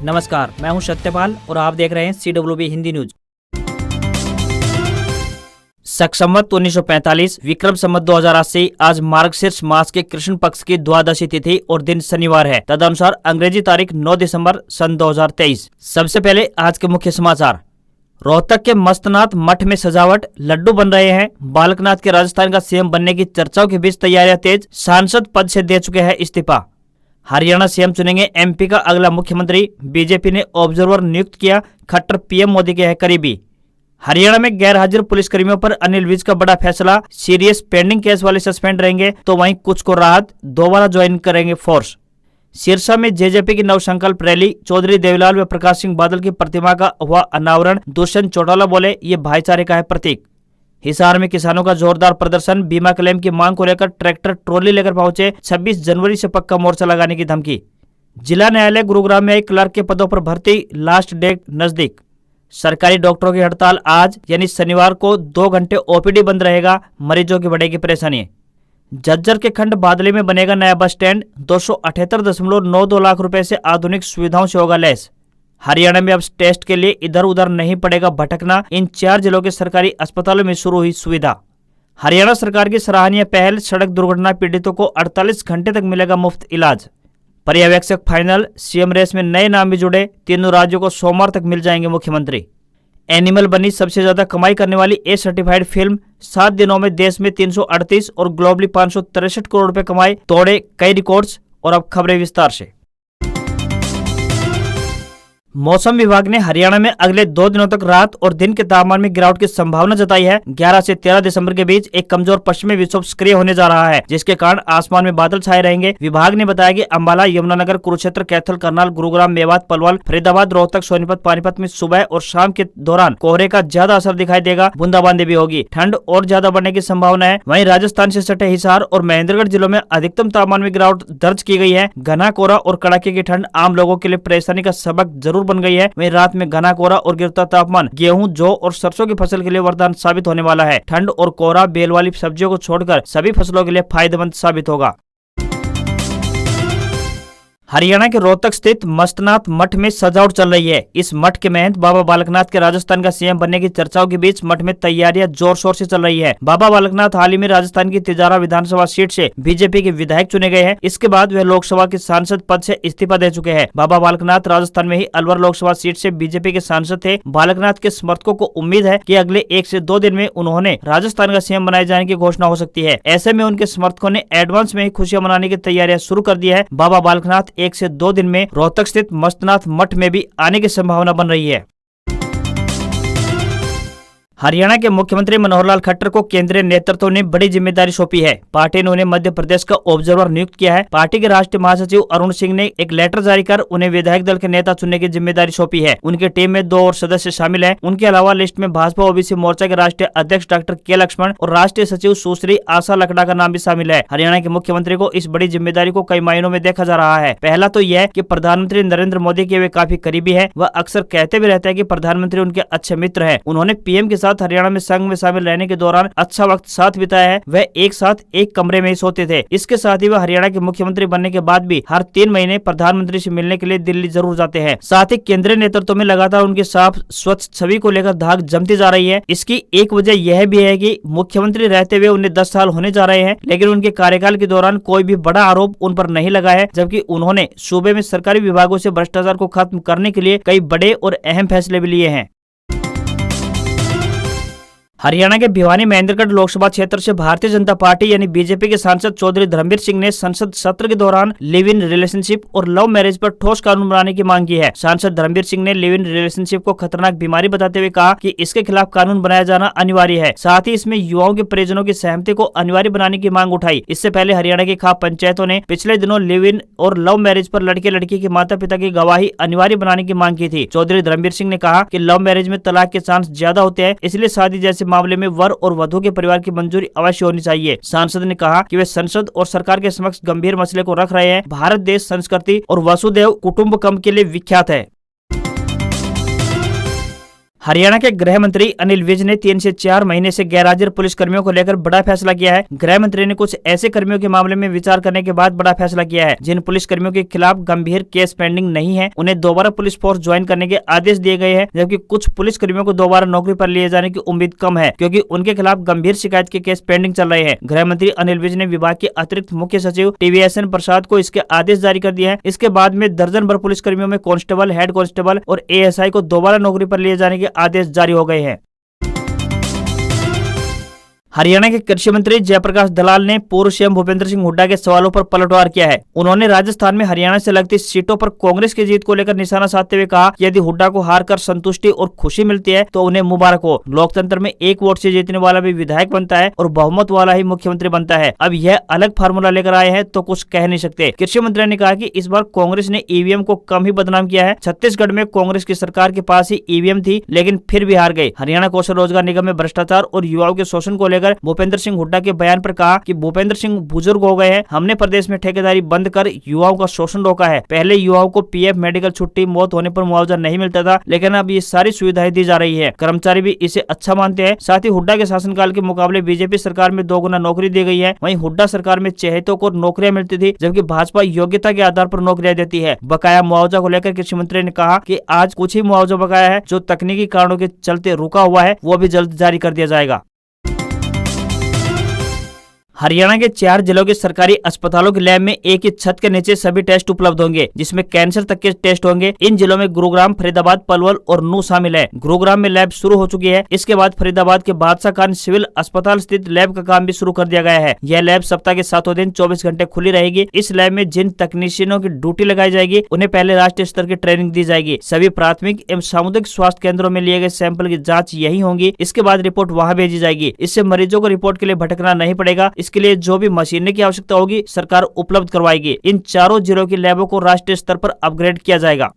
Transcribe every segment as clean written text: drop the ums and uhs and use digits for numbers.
नमस्कार, मैं हूं सत्यपाल और आप देख रहे हैं CWB हिंदी न्यूज। शक संवत 1945 विक्रम संवत 2080 आज मार्गशीर्ष मास के कृष्ण पक्ष की द्वादशी तिथि और दिन शनिवार है। तदनुसार अंग्रेजी तारीख 9 दिसंबर सन 2023। सबसे पहले आज के मुख्य समाचार। रोहतक के मस्तनाथ मठ में सजावट, लड्डू बन रहे हैं। बालकनाथ के राजस्थान का सीएम बनने की चर्चाओं के बीच तैयारियां तेज। सांसद पद से दे चुके हैं इस्तीफा। हरियाणा सीएम चुनेंगे MP का अगला मुख्यमंत्री। बीजेपी ने ऑब्जर्वर नियुक्त किया। खट्टर PM मोदी के है करीबी। हरियाणा में गैर हाजिर पुलिसकर्मियों पर अनिल विज का बड़ा फैसला। सीरियस पेंडिंग केस वाले सस्पेंड रहेंगे तो वहीं कुछ को राहत, दोबारा ज्वाइन करेंगे फोर्स। सिरसा में JJP की नवसंकल्प रैली। चौधरी देवीलाल व प्रकाश सिंह बादल की प्रतिमा का हुआ अनावरण। दुष्यंत चौटाला बोले, ये भाईचारे का है प्रतीक। हिसार में किसानों का जोरदार प्रदर्शन। बीमा क्लेम की मांग को लेकर ट्रैक्टर ट्रॉली लेकर पहुंचे। 26 जनवरी से पक्का मोर्चा लगाने की धमकी। जिला न्यायालय गुरुग्राम में क्लर्क के पदों पर भर्ती, लास्ट डेट नजदीक। सरकारी डॉक्टरों की हड़ताल आज यानी शनिवार को 2 घंटे OPD बंद रहेगा। मरीजों की बढ़ेगी परेशानी। झज्जर के खंड बादली में बनेगा नया बस स्टैंड। 278.92 लाख रुपए से आधुनिक सुविधाओं से होगा लैस। हरियाणा में अब टेस्ट के लिए इधर उधर नहीं पड़ेगा भटकना। इन 4 जिलों के सरकारी अस्पतालों में शुरू हुई सुविधा। हरियाणा सरकार की सराहनीय पहल। सड़क दुर्घटना पीड़ितों को 48 घंटे तक मिलेगा मुफ्त इलाज। पर्यवेक्षक फाइनल। CM रेस में नए नाम भी जुड़े। तीनों राज्यों को सोमवार तक मिल जाएंगे मुख्यमंत्री। एनिमल बनी सबसे ज्यादा कमाई करने वाली A सर्टिफाइड फिल्म। 7 दिनों में देश में 338 और ग्लोबली 563 करोड़ रुपए कमाए, तोड़े कई रिकॉर्ड्स। और अब खबरें विस्तार से। मौसम विभाग ने हरियाणा में अगले 2 दिनों तक रात और दिन के तापमान में गिरावट की संभावना जताई है। 11 से 13 दिसंबर के बीच एक कमजोर पश्चिमी विक्षोभ सक्रिय होने जा रहा है, जिसके कारण आसमान में बादल छाए रहेंगे। विभाग ने बताया कि अंबाला, यमुनानगर, कुरुक्षेत्र, कैथल, करनाल, गुरुग्राम, मेवात, पलवल, फरीदाबाद, रोहतक, सोनीपत, पानीपत में सुबह और शाम के दौरान कोहरे का ज्यादा असर दिखाई देगा। बूंदाबांदी भी होगी। ठंड और ज्यादा बढ़ने की संभावना है। वहीं राजस्थान से सटे हिसार और महेंद्रगढ़ जिलों में अधिकतम तापमान में गिरावट दर्ज की गई है। घना कोहरा और कड़ाके की ठंड आम लोगों के लिए परेशानी का सबक जरूर बन गई है। वहीं रात में घना कोहरा और गिरता तापमान गेहूं, जौ और सरसों की फसल के लिए वरदान साबित होने वाला है। ठंड और कोहरा बेल वाली सब्जियों को छोड़कर सभी फसलों के लिए फायदेमंद साबित होगा। हरियाणा के रोहतक स्थित मस्तनाथ मठ में सजावट चल रही है। इस मठ के महंत बाबा बालकनाथ के राजस्थान का CM बनने की चर्चाओं के बीच मठ में तैयारियां जोर शोर से चल रही है। बाबा बालकनाथ हाल ही में राजस्थान की तिजारा विधानसभा सीट से BJP के विधायक चुने गए हैं। इसके बाद वे लोकसभा के सांसद पद से इस्तीफा दे चुके हैं। बाबा बालकनाथ राजस्थान में ही अलवर लोकसभा सीट से BJP के सांसद थे। बालकनाथ के समर्थकों को उम्मीद है कि अगले 1 से 2 दिन में उन्होंने राजस्थान का CM बनाए जाने की घोषणा हो सकती है। ऐसे में उनके समर्थकों ने एडवांस में ही खुशियां मनाने की तैयारियां शुरू कर दी है। बाबा बालकनाथ 1 से 2 दिन में रोहतक स्थित मस्तनाथ मठ में भी आने की संभावना बन रही है। हरियाणा के मुख्यमंत्री मनोहर लाल खट्टर को केंद्रीय नेतृत्व ने बड़ी जिम्मेदारी सौंपी है। पार्टी ने उन्हें मध्य प्रदेश का ऑब्जर्वर नियुक्त किया है। पार्टी के राष्ट्रीय महासचिव अरुण सिंह ने एक लेटर जारी कर उन्हें विधायक दल के नेता चुनने की जिम्मेदारी सौंपी है। उनकी टीम में 2 और सदस्य शामिल हैं। उनके अलावा लिस्ट में भाजपा OBC मोर्चा के राष्ट्रीय अध्यक्ष डॉक्टर K लक्ष्मण और राष्ट्रीय सचिव सुश्री आशा लकड़ा का नाम भी शामिल है। हरियाणा के मुख्यमंत्री को इस बड़ी जिम्मेदारी को कई मायनों में देखा जा रहा है। पहला तो यह कि प्रधानमंत्री नरेंद्र मोदी के वे काफी करीबी है। वह अक्सर कहते भी रहते हैं कि प्रधानमंत्री उनके अच्छे मित्र है। उन्होंने PM के साथ हरियाणा में संघ में शामिल रहने के दौरान अच्छा वक्त साथ बिताया है। वह एक साथ एक कमरे में ही सोते थे। इसके साथ ही वह हरियाणा के मुख्यमंत्री बनने के बाद भी हर 3 महीने प्रधानमंत्री से मिलने के लिए दिल्ली जरूर जाते हैं। साथ ही केंद्रीय नेतृत्व में लगातार उनकी साफ स्वच्छ छवि को लेकर धाक जमती जा रही है। इसकी एक वजह यह भी है कि मुख्यमंत्री रहते हुए उन्हें 10 साल होने जा रहे हैं, लेकिन उनके कार्यकाल के दौरान कोई भी बड़ा आरोप उन पर नहीं लगा है, जबकि उन्होंने सूबे में सरकारी विभागों से भ्रष्टाचार को खत्म करने के लिए कई बड़े और अहम फैसले भी लिए हैं। हरियाणा के भिवानी महेंद्रगढ़ लोकसभा क्षेत्र से भारतीय जनता पार्टी यानी BJP के सांसद चौधरी धर्मवीर सिंह ने संसद सत्र के दौरान लिव इन रिलेशनशिप और लव मैरिज पर ठोस कानून बनाने की मांग की है। सांसद धर्मवीर सिंह ने लिव इन रिलेशनशिप को खतरनाक बीमारी बताते हुए कहा कि इसके खिलाफ कानून बनाया जाना अनिवार्य है। साथ ही इसमें युवाओं के परिजनों की सहमति को अनिवार्य बनाने की मांग उठाई। इससे पहले हरियाणा की खाप पंचायतों ने पिछले दिनों लिव इन और लव मैरिज पर लड़के लड़की के माता पिता की गवाही अनिवार्य बनाने की मांग की थी। चौधरी धर्मवीर सिंह ने कहा कि लव मैरिज में तलाक के चांस ज्यादा होते हैं, इसलिए शादी जैसे मामले में वर और वधु के परिवार की मंजूरी अवश्य होनी चाहिए। सांसद ने कहा कि वे संसद और सरकार के समक्ष गंभीर मसले को रख रहे हैं। भारत देश संस्कृति और वसुधैव कुटुंबकम के लिए विख्यात है। हरियाणा के गृह मंत्री अनिल विज ने 3 से 4 महीने से गैरहाजिर पुलिस कर्मियों को लेकर बड़ा फैसला किया है। गृह मंत्री ने कुछ ऐसे कर्मियों के मामले में विचार करने के बाद बड़ा फैसला किया है जिन पुलिस कर्मियों के खिलाफ गंभीर केस पेंडिंग नहीं है, उन्हें दोबारा पुलिस फोर्स ज्वाइन करने के आदेश दिए गए हैं, जबकि कुछ पुलिस कर्मियों को दोबारा नौकरी पर लिए जाने की उम्मीद कम है क्योंकि उनके खिलाफ गंभीर शिकायत के केस पेंडिंग चल रहे हैं। गृह मंत्री अनिल विज ने विभाग के अतिरिक्त मुख्य सचिव TVSN प्रसाद को इसके आदेश जारी कर दिए हैं। इसके बाद में दर्जन भर पुलिस कर्मियों में कांस्टेबल, हेड कांस्टेबल और ASI को दोबारा नौकरी पर लिए जाने के आदेश जारी हो गए हैं। हरियाणा के कृषि मंत्री जयप्रकाश दलाल ने पूर्व सीएम भूपेंद्र सिंह हुड्डा के सवालों पर पलटवार किया है। उन्होंने राजस्थान में हरियाणा से लगती सीटों पर कांग्रेस की जीत को लेकर निशाना साधते हुए कहा कि यदि हुड्डा को हार कर संतुष्टि और खुशी मिलती है तो उन्हें मुबारक हो। लोकतंत्र में एक वोट से जीतने वाला भी विधायक बनता है और बहुमत वाला ही मुख्यमंत्री बनता है। अब यह अलग फार्मूला लेकर आए हैं तो कुछ कह नहीं सकते। कृषि मंत्री ने कहा कि इस बार कांग्रेस ने EVM को कम ही बदनाम किया है। छत्तीसगढ़ में कांग्रेस की सरकार के पास ही EVM थी लेकिन फिर भी हार गई। हरियाणा कौशल रोजगार निगम में भ्रष्टाचार और युवाओं के शोषण को लेकर भूपेंद्र सिंह हुड्डा के बयान पर कहा कि भूपेंद्र सिंह बुजुर्ग हो गए हैं, हमने प्रदेश में ठेकेदारी बंद कर युवाओं का शोषण रोका है। पहले युवाओं को PF, मेडिकल छुट्टी, मौत होने पर मुआवजा नहीं मिलता था, लेकिन अब ये सारी सुविधाएं दी जा रही है। कर्मचारी भी इसे अच्छा मानते हैं। साथ ही हुड्डा के शासनकाल के मुकाबले बीजेपी सरकार में 2 गुना नौकरी दी गई है। वहीं हुड्डा सरकार में चहेतों को नौकरियां मिलती थी, जबकि भाजपा योग्यता के आधार पर नौकरियां देती है। बकाया मुआवजा को लेकर कृषि मंत्री ने कहा कि आज कुछ ही मुआवजा बकाया है जो तकनीकी कारणों के चलते रुका हुआ है, वो भी जल्द जारी कर दिया जाएगा। हरियाणा के 4 जिलों के सरकारी अस्पतालों के लैब में एक ही छत के नीचे सभी टेस्ट उपलब्ध होंगे, जिसमें कैंसर तक के टेस्ट होंगे। इन जिलों में गुरुग्राम, फरीदाबाद, पलवल और नूह शामिल है। गुरुग्राम में लैब शुरू हो चुकी है। इसके बाद फरीदाबाद के बादशाह खान सिविल अस्पताल स्थित लैब का काम भी शुरू कर दिया गया है। यह लैब सप्ताह के 7 दिन 24 घंटे खुली रहेगी। इस लैब में जिन तकनीशियनों की ड्यूटी लगाई जाएगी उन्हें पहले राष्ट्रीय स्तर की ट्रेनिंग दी जाएगी। सभी प्राथमिक एवं सामुदायिक स्वास्थ्य केंद्रों में लिए गए सैंपल की जाँच यही होगी। इसके बाद रिपोर्ट वहाँ भेजी जाएगी। इससे मरीजों को रिपोर्ट के लिए भटकना नहीं पड़ेगा। इसके लिए जो भी मशीनरी की आवश्यकता होगी सरकार उपलब्ध करवाएगी। इन चारों जिलों की लैबों को राष्ट्रीय स्तर पर अपग्रेड किया जाएगा।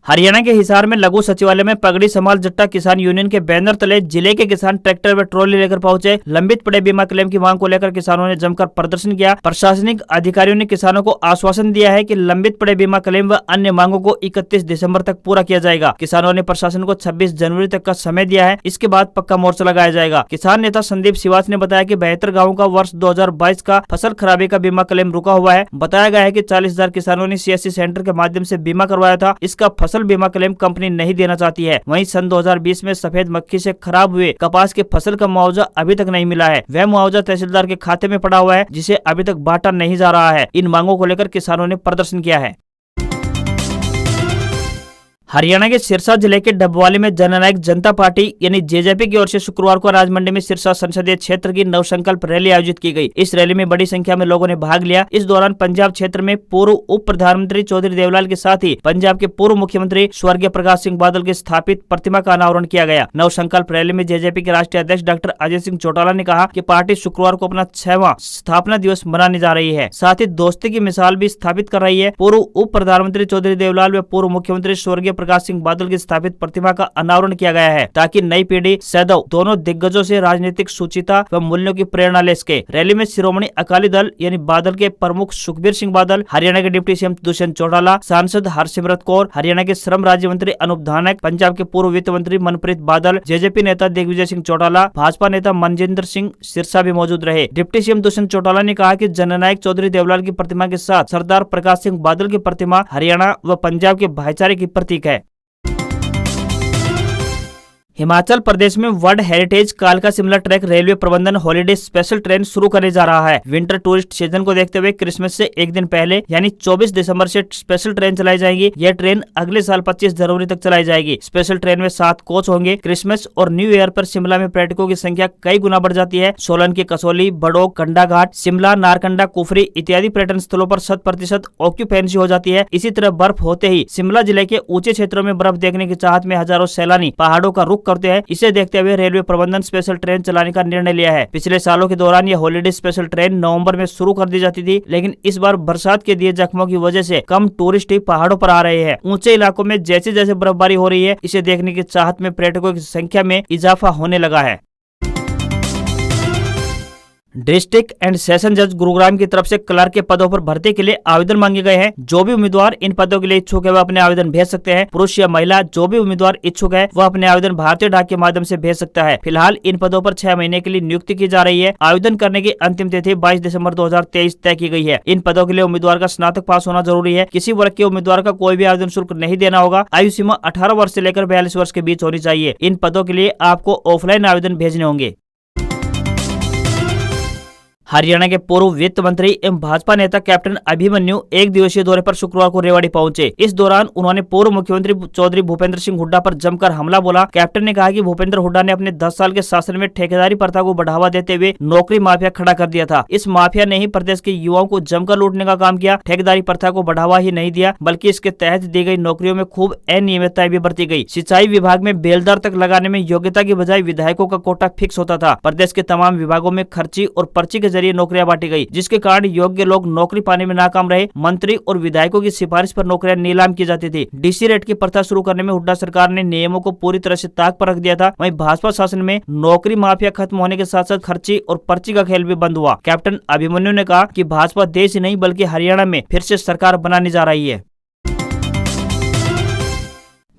हरियाणा के हिसार में लघु सचिवालय में पगड़ी संभाल जट्टा किसान यूनियन के बैनर तले जिले के किसान ट्रैक्टर व ट्रॉली लेकर पहुंचे। लंबित पड़े बीमा क्लेम की मांग को लेकर किसानों ने जमकर प्रदर्शन किया। प्रशासनिक अधिकारियों ने किसानों को आश्वासन दिया है कि लंबित पड़े बीमा क्लेम व अन्य मांगों को 31 दिसंबर तक पूरा किया जाएगा। किसानों ने प्रशासन को 26 जनवरी तक का समय दिया है। इसके बाद पक्का मोर्चा लगाया जाएगा। किसान नेता संदीप सिवाच ने बताया कि 72 गाँवों का वर्ष 2022 का फसल खराबे का बीमा क्लेम रुका हुआ है। बताया गया है कि 40,000 किसानों ने CSC सेंटर के माध्यम से बीमा करवाया था। इसका फसल बीमा क्लेम कंपनी नहीं देना चाहती है। वहीं सन 2020 में सफेद मक्खी से खराब हुए कपास के फसल का मुआवजा अभी तक नहीं मिला है। वह मुआवजा तहसीलदार के खाते में पड़ा हुआ है, जिसे अभी तक बांटा नहीं जा रहा है। इन मांगों को लेकर किसानों ने प्रदर्शन किया है। हरियाणा के सिरसा जिले के डबवाली में जननायक जनता पार्टी यानी JJP की ओर से शुक्रवार को राजमंडी में सिरसा संसदीय क्षेत्र की नवसंकल्प रैली आयोजित की गई। इस रैली में बड़ी संख्या में लोगों ने भाग लिया। इस दौरान पंजाब क्षेत्र में पूर्व उप प्रधानमंत्री चौधरी देवलाल के साथ ही पंजाब के पूर्व मुख्यमंत्री स्वर्गीय प्रकाश सिंह बादल की स्थापित प्रतिमा का अनावरण किया गया। नवसंकल्प रैली में JJP के राष्ट्रीय अध्यक्ष डॉक्टर अजय सिंह चौटाला ने कहा कि पार्टी शुक्रवार को अपना 6वां स्थापना दिवस मनाने जा रही है। साथ ही दोस्ती की मिसाल भी स्थापित कर रही है। पूर्व उप प्रधानमंत्री चौधरी देवलाल व पूर्व मुख्यमंत्री स्वर्गीय प्रकाश सिंह बादल की स्थापित प्रतिमा का अनावरण किया गया है ताकि नई पीढ़ी सदैव दोनों दिग्गजों से राजनीतिक सुचिता व मूल्यों की प्रेरणा ले सके। रैली में शिरोमणि अकाली दल यानी बादल के प्रमुख सुखबीर सिंह बादल, हरियाणा के डिप्टी CM दुष्यंत चौटाला, सांसद हरसिमरत कौर, हरियाणा के श्रम राज्य मंत्री अनूप धानक, पंजाब के पूर्व वित्त मंत्री मनप्रीत बादल, JJP नेता दिग्विजय सिंह चौटाला, भाजपा नेता मनजिंदर सिंह सिरसा भी मौजूद रहे। डिप्टी CM दुष्यंत चौटाला ने कहा कि जननायक चौधरी देवलाल की प्रतिमा के साथ सरदार प्रकाश सिंह बादल की प्रतिमा हरियाणा व पंजाब के भाईचारे की प्रतीक है। हिमाचल प्रदेश में वर्ल्ड हेरिटेज कालका शिमला ट्रैक रेलवे प्रबंधन हॉलीडे स्पेशल ट्रेन शुरू करने जा रहा है। विंटर टूरिस्ट सीजन को देखते हुए क्रिसमस से एक दिन पहले यानी 24 दिसंबर से स्पेशल ट्रेन चलाई जाएगी। यह ट्रेन अगले साल 25 जनवरी तक चलाई जाएगी। स्पेशल ट्रेन में 7 कोच होंगे। क्रिसमस और न्यू ईयर पर शिमला में पर्यटकों की संख्या कई गुना बढ़ जाती है। सोलन की कसौली, बड़ोग, कंडाघाट, शिमला, नारकंडा, कुफरी इत्यादि पर्यटन स्थलों पर 100% ऑक्यूपेंसी हो जाती है। इसी तरह बर्फ होते ही शिमला जिले के ऊंचे क्षेत्रों में बर्फ देखने की चाहत में हजारों सैलानी पहाड़ों का रुख करते हैं। इसे देखते हुए रेलवे प्रबंधन स्पेशल ट्रेन चलाने का निर्णय लिया है। पिछले सालों के दौरान यह हॉलीडे स्पेशल ट्रेन नवंबर में शुरू कर दी जाती थी, लेकिन इस बार बरसात के दिए जख्मों की वजह से कम टूरिस्ट ही पहाड़ों पर आ रहे हैं। ऊंचे इलाकों में जैसे जैसे बर्फबारी हो रही है, इसे देखने की चाहत में पर्यटकों की संख्या में इजाफा होने लगा है। डिस्ट्रिक्ट एंड सेशन जज गुरुग्राम की तरफ से क्लर्क के पदों पर भर्ती के लिए आवेदन मांगे गए हैं। जो भी उम्मीदवार इन पदों के लिए इच्छुक है वह अपने आवेदन भेज सकते हैं। पुरुष या महिला जो भी उम्मीदवार इच्छुक है वह अपने आवेदन भारतीय डाक के माध्यम से भेज सकता है। फिलहाल इन पदों पर 6 महीने के लिए नियुक्ति की जा रही है। आवेदन करने की अंतिम तिथि 22 दिसंबर 2023 तय की गई है। इन पदों के लिए उम्मीदवार का स्नातक पास होना जरूरी है। किसी वर्ग के उम्मीदवार का कोई भी आवेदन शुल्क नहीं देना होगा। आयु सीमा 18 वर्ष से लेकर 42 वर्ष के बीच होनी चाहिए। इन पदों के लिए आपको ऑफलाइन आवेदन भेजने होंगे। हरियाणा के पूर्व वित्त मंत्री एवं भाजपा नेता कैप्टन अभिमन्यु एक दिवसीय दौरे पर शुक्रवार को रेवाड़ी पहुंचे। इस दौरान उन्होंने पूर्व मुख्यमंत्री चौधरी भूपेंद्र सिंह हुड्डा पर जमकर हमला बोला। कैप्टन ने कहा कि भूपेंद्र हुड्डा ने अपने 10 साल के शासन में ठेकेदारी प्रथा को बढ़ावा देते हुए नौकरी माफिया खड़ा कर दिया था। इस माफिया ने ही प्रदेश के युवाओं को जमकर लूटने का काम किया। ठेकेदारी प्रथा को बढ़ावा ही नहीं दिया बल्कि इसके तहत दी गई नौकरियों में खूब अनियमितताएं भी बरती गई। सिंचाई विभाग में बेलदार तक लगाने में योग्यता की बजाय विधायकों का कोटा फिक्स होता था। प्रदेश के तमाम विभागों में खर्ची और पर्ची के जरिए नौकरियां बांटी गई, जिसके कारण योग्य लोग नौकरी पाने में नाकाम रहे। मंत्री और विधायकों की सिफारिश पर नौकरियां नीलाम की जाती थी। डीसी रेट की प्रथा शुरू करने में हुड्डा सरकार ने नियमों को पूरी तरह से ताक पर रख दिया था। वहीं भाजपा शासन में नौकरी माफिया खत्म होने के साथ साथ खर्ची और पर्ची का खेल भी बंद हुआ। कैप्टन अभिमन्यु ने कहा कि भाजपा देश ही नहीं बल्कि हरियाणा में फिर से सरकार बनाने जा रही है।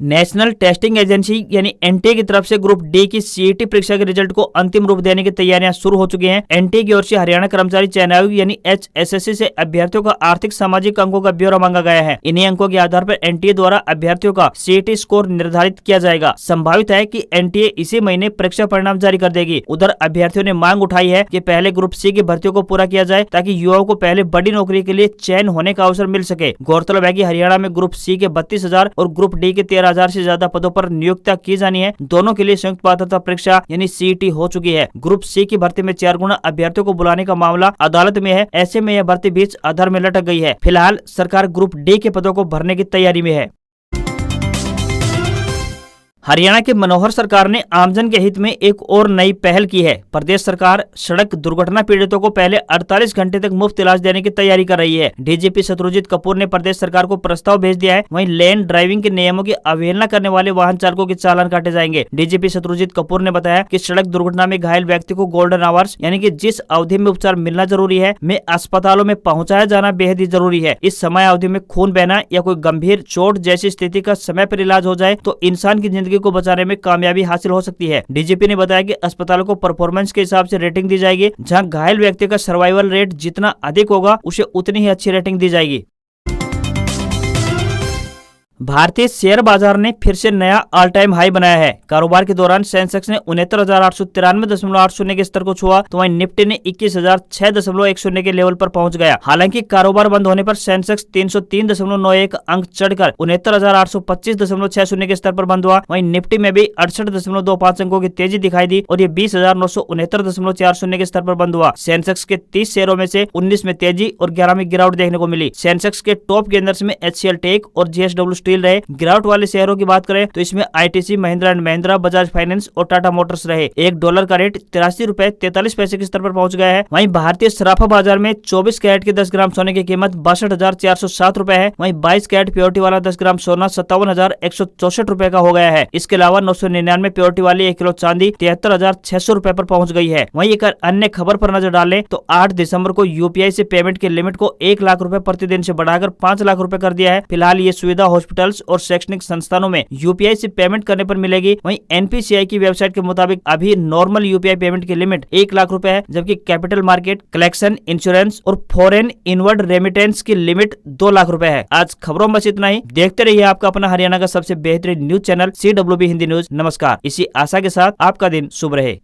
नेशनल टेस्टिंग एजेंसी यानी एनटीए की तरफ से ग्रुप डी की सीईटी परीक्षा के रिजल्ट को अंतिम रूप देने की तैयारियां शुरू हो चुकी हैं। एनटीए की ओर से हरियाणा कर्मचारी चयन आयोग यानी HSSC से अभ्यर्थियों का आर्थिक सामाजिक अंकों का ब्यौरा मांगा गया है। इन्हीं अंकों के आधार पर एनटीए द्वारा अभ्यर्थियों का सीईटी स्कोर निर्धारित किया जाएगा। संभावित है कि एनटीए इसी महीने परीक्षा परिणाम जारी कर देगी। उधर अभ्यर्थियों ने मांग उठाई है कि पहले ग्रुप सी की भर्तियों को पूरा किया जाए ताकि युवाओं को पहले बड़ी नौकरी के लिए चयन होने का अवसर मिल सके। गौरतलब है कि हरियाणा में ग्रुप सी के 32,000 और ग्रुप डी के 13,000 से ज्यादा पदों पर नियुक्तियां की जानी है। दोनों के लिए संयुक्त पात्रता परीक्षा यानी सीईटी हो चुकी है। ग्रुप सी की भर्ती में 4 गुना अभ्यर्थियों को बुलाने का मामला अदालत में है। ऐसे में यह भर्ती बीच अधर में लटक गई है। फिलहाल सरकार ग्रुप डी के पदों को भरने की तैयारी में है। हरियाणा की मनोहर सरकार ने आमजन के हित में एक और नई पहल की है। प्रदेश सरकार सड़क दुर्घटना पीड़ितों को पहले 48 घंटे तक मुफ्त इलाज देने की तैयारी कर रही है। डीजीपी शत्रुजीत कपूर ने प्रदेश सरकार को प्रस्ताव भेज दिया है। वहीं लेन ड्राइविंग के नियमों की अवहेलना करने वाले वाहन चालकों के चालान काटे जाएंगे। डीजीपी शत्रुजीत कपूर ने बताया कि सड़क दुर्घटना में घायल व्यक्ति को गोल्डन आवर्स यानी कि जिस अवधि में उपचार मिलना जरूरी है में अस्पतालों में पहुँचाया जाना बेहद ही जरूरी है। इस समय अवधि में खून बहना या कोई गंभीर चोट जैसी स्थिति का समय पर इलाज हो जाए तो इंसान की जिंदगी को बचाने में कामयाबी हासिल हो सकती है। डीजीपी ने बताया कि अस्पतालों को परफॉर्मेंस के हिसाब से रेटिंग दी जाएगी। जहां घायल व्यक्ति का सर्वाइवल रेट जितना अधिक होगा उसे उतनी ही अच्छी रेटिंग दी जाएगी। भारतीय शेयर बाजार ने फिर से नया ऑल टाइम हाई बनाया है। कारोबार के दौरान सेंसेक्स ने 69,893.80 के स्तर को छुआ तो वहीं निफ्टी ने 21,006.10 के लेवल पर पहुंच गया। हालांकि कारोबार बंद होने पर सेंसेक्स 303.91 अंक चढ़कर 69,825.60 के स्तर पर बंद हुआ। वहीं निफ्टी में भी 68.25 अंकों की तेजी दिखाई दी और ये 20,969.40 के स्तर पर बंद हुआ। सेंसेक्स के 30 शेयरों में से 19 में तेजी और 11 में गिरावट देखने को मिली। सेंसेक्स के टॉप गेनर्स में HCL टेक और JSW स्टील रहे। गिरावट वाले शेयरों की बात करें तो इसमें ITC, Mahindra and Mahindra, Bajaj finance और टाटा मोटर्स रहे। $1 का रेट 83 रुपए 43 पैसे के स्तर पर पहुंच गया है। वहीं भारतीय सराफा बाजार में 24 कैरेट के 10 ग्राम सोने की कीमत 62,407 रुपए है। वहीं 22 कैरेट प्योरिटी वाला 10 ग्राम सोना 57,164 रुपए का हो गया है। इसके अलावा 999 प्योरिटी वाली 1 किलो चांदी 73,600 रुपए पर पहुंच गई है। वहीं एक अन्य खबर पर नजर डालें तो 8 दिसंबर को UPI से पेमेंट के लिमिट को 1 लाख रुपए प्रतिदिन से बढ़ाकर 5 लाख रुपए कर दिया है। फिलहाल ये सुविधा हॉस्पिटल और शैक्षणिक संस्थानों में UPI से पेमेंट करने पर मिलेगी। वहीं NPCI की वेबसाइट के मुताबिक अभी नॉर्मल UPI पेमेंट की लिमिट 1 लाख रुपए है, जबकि कैपिटल मार्केट, कलेक्शन, इंश्योरेंस और फॉरेन इनवर्ड रेमिटेंस की लिमिट 2 लाख रुपए है। आज खबरों में बस इतना ही। देखते रहिए आपका अपना हरियाणा का सबसे बेहतरीन news channel CWB Hindi news. नमस्कार। इसी आशा के साथ आपका दिन शुभ रहे।